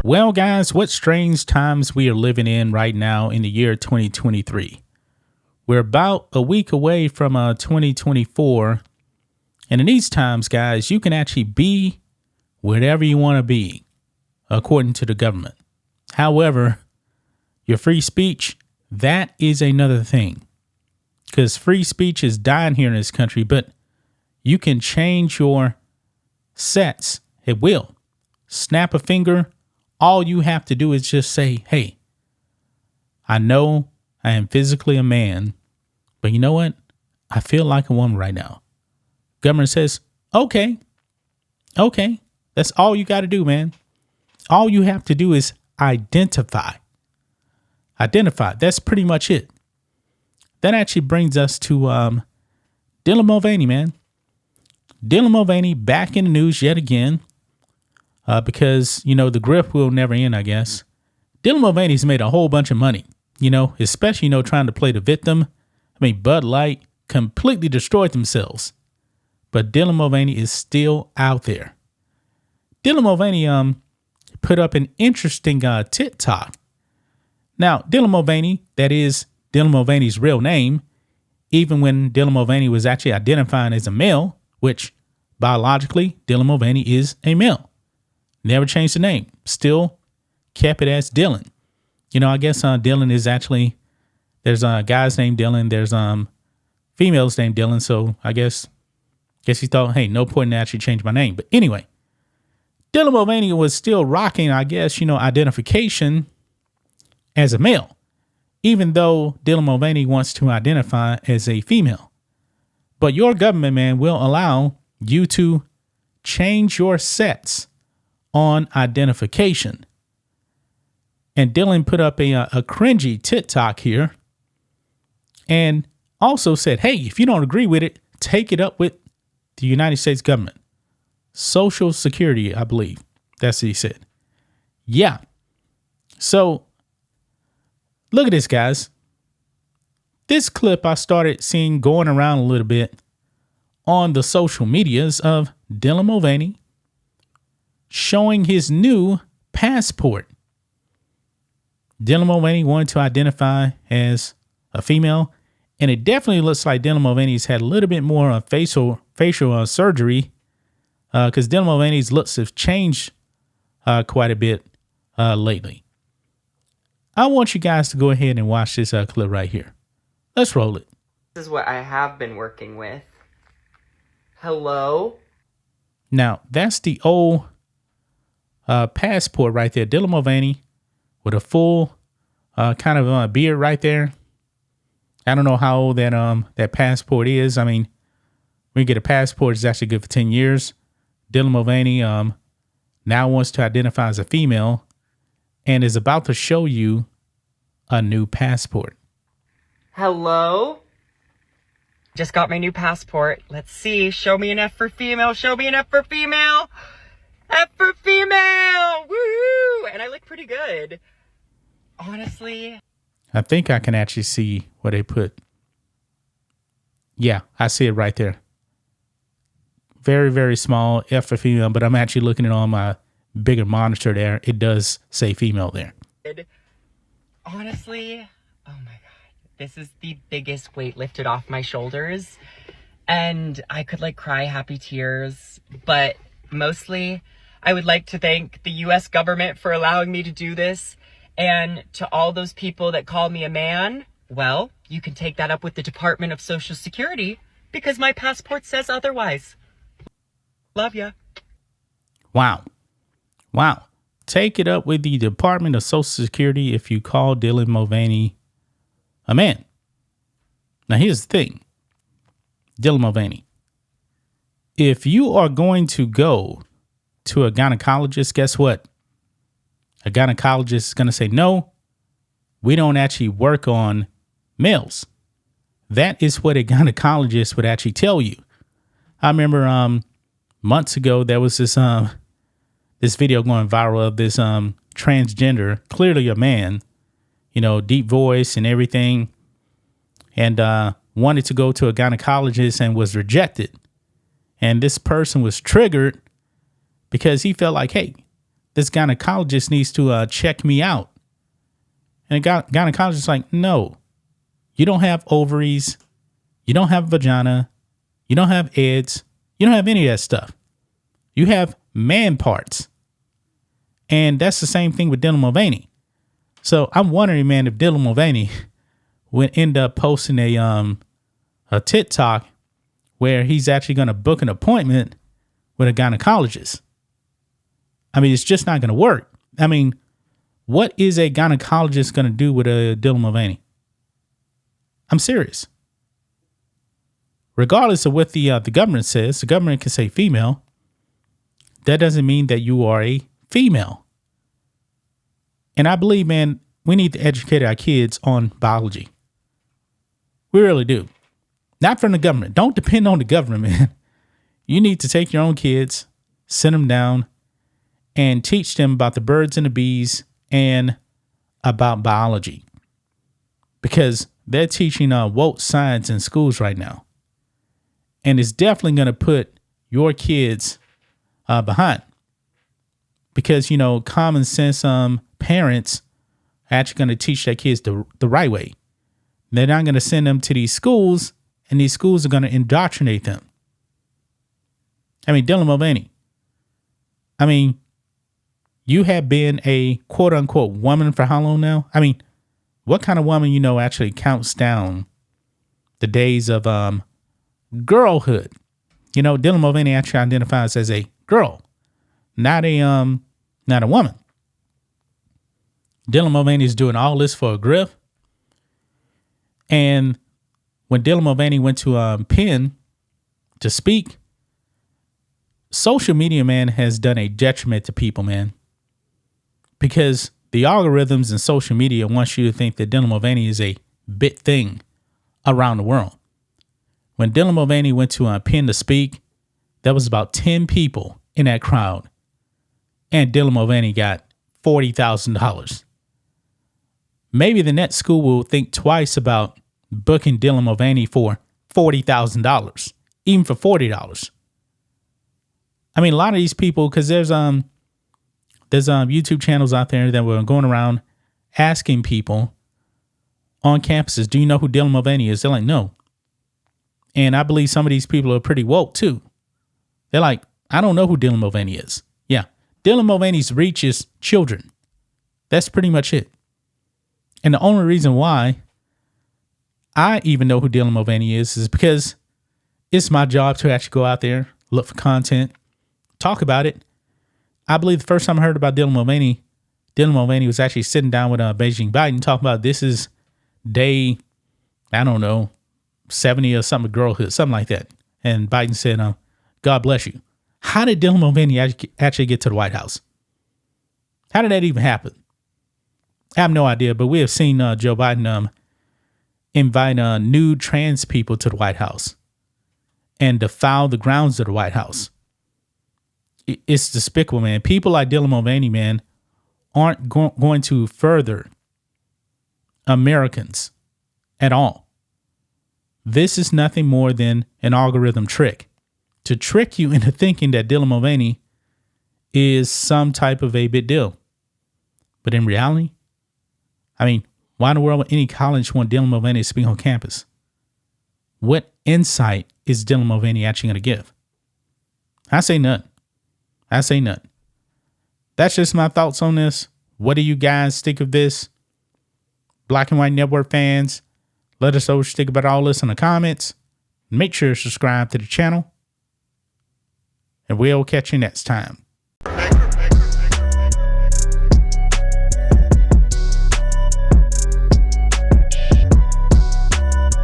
Well, guys, what strange times we are living in right now in the year 2023. We're about a week away from 2024. And in these times, guys, you can actually be whatever you want to be, according to the government. However, your free speech, that is another thing. Because free speech is dying here in this country, but you can change your sets at will. Snap a finger. All you have to do is just say, hey, I know I am physically a man, but you know what? I feel like a woman right now. Government says, okay. That's all you got to do, man. All you have to do is identify. That's pretty much it. That actually brings us to Dylan Mulvaney, man. Dylan Mulvaney back in the news yet again. Because, the grip will never end, I guess. Dylan Mulvaney's made a whole bunch of money, especially, trying to play the victim. Bud Light completely destroyed themselves. But Dylan Mulvaney is still out there. Dylan Mulvaney put up an interesting TikTok. Now, Dylan Mulvaney, that is Dylan Mulvaney's real name, even when Dylan Mulvaney was actually identifying as a male, which biologically, Dylan Mulvaney is a male. Never changed the name. Still kept it as Dylan. I guess Dylan is actually, there's guys named Dylan. There's females named Dylan. So I guess he thought, hey, no point in actually changing my name. But anyway, Dylan Mulvaney was still rocking, I guess, identification as a male, even though Dylan Mulvaney wants to identify as a female. But your government, man, will allow you to change your sets on identification. And Dylan put up a cringy TikTok here and also said, hey, if you don't agree with it, take it up with the United States government. Social Security, I believe. That's what he said. Yeah. So look at this, guys. This clip I started seeing going around a little bit on the social medias of Dylan Mulvaney showing his new passport. Dylan Mulvaney wanted to identify as a female, and it definitely looks like Dylan Mulvaney's had a little bit more facial surgery, because Dylan Mulvaney's looks have changed quite a bit lately. I want you guys to go ahead and watch this clip right here. Let's roll it. This is what I have been working with. Hello? Now, that's the old passport right there. Dylan Mulvaney with a full kind of beard right there. I don't know how old that passport is. When you get a passport, it's actually good for 10 years. Dylan Mulvaney now wants to identify as a female and is about to show you a new passport. Hello? Just got my new passport. Let's see. Show me an F for female. Show me an F for female. F for female. Woo! And I look pretty good. Honestly. I think I can actually see what they put. Yeah, I see it right there. Very, very small F for female, but I'm actually looking at it on my bigger monitor there. It does say female there. Honestly, oh my God. This is the biggest weight lifted off my shoulders. And I could cry happy tears. But mostly, I would like to thank the U.S. government for allowing me to do this. And to all those people that call me a man, well, you can take that up with the Department of Social Security because my passport says otherwise. Love ya. Wow. Take it up with the Department of Social Security if you call Dylan Mulvaney a man. Now, here's the thing. Dylan Mulvaney. If you are going to go to a gynecologist, guess what? A gynecologist is going to say, no, we don't actually work on males. That is what a gynecologist would actually tell you. I remember months ago, there was this video going viral of this transgender, clearly a man, deep voice and everything, and wanted to go to a gynecologist and was rejected. And this person was triggered because he felt like, hey, this gynecologist needs to check me out. And the gynecologist is like, no, you don't have ovaries. You don't have a vagina. You don't have eggs. You don't have any of that stuff. You have man parts. And that's the same thing with Dylan Mulvaney. So I'm wondering, man, if Dylan Mulvaney would end up posting a TikTok where he's actually going to book an appointment with a gynecologist. I mean, it's just not going to work. I mean, what is a gynecologist going to do with a Dylan Mulvaney? I'm serious. Regardless of what the government says, the government can say female. That doesn't mean that you are a female. And I believe, man, we need to educate our kids on biology. We really do. Not from the government. Don't depend on the government, man. You need to take your own kids, sit them down, and teach them about the birds and the bees and about biology. Because they're teaching woke science in schools right now. And it's definitely going to put your kids behind. Because, common sense parents are actually going to teach their kids the right way. They're not going to send them to these schools, and these schools are going to indoctrinate them. I mean, Dylan Mulvaney. I mean, you have been a quote unquote woman for how long now? I mean, what kind of woman, actually counts down the days of girlhood? Dylan Mulvaney actually identifies as a girl, not a woman. Dylan Mulvaney is doing all this for a grift. And when Dylan Mulvaney went to Penn to speak, social media, man, has done a detriment to people, man. Because the algorithms in social media want you to think that Dylan Mulvaney is a big thing around the world. When Dylan Mulvaney went to Penn to speak, there was about 10 people in that crowd. And Dylan Mulvaney got $40,000. Maybe the next school will think twice about booking Dylan Mulvaney for $40,000, even for $40. I mean, a lot of these people, because there's YouTube channels out there that were going around asking people on campuses, do you know who Dylan Mulvaney is? They're like, no. And I believe some of these people are pretty woke too. They're like, I don't know who Dylan Mulvaney is. Yeah. Dylan Mulvaney's reaches children. That's pretty much it. And the only reason why I even know who Dylan Mulvaney is because it's my job to actually go out there, look for content, talk about it. I believe the first time I heard about Dylan Mulvaney was actually sitting down with Beijing Biden talking about this is day, I don't know, 70 or something, girlhood, something like that. And Biden said, God bless you. How did Dylan Mulvaney actually get to the White House? How did that even happen? I have no idea, but we have seen Joe Biden invite nude trans people to the White House and defile the grounds of the White House. It's despicable, man. People like Dylan Mulvaney, man, aren't going to further Americans at all. This is nothing more than an algorithm trick to trick you into thinking that Dylan Mulvaney is some type of a big deal. But in reality, I mean, why in the world would any college want Dylan Mulvaney to speak on campus? What insight is Dylan Mulvaney actually going to give? I say none. That's just my thoughts on this. What do you guys think of this? Black and White Network fans, let us know what you think about all this in the comments. Make sure to subscribe to the channel. And we'll catch you next time.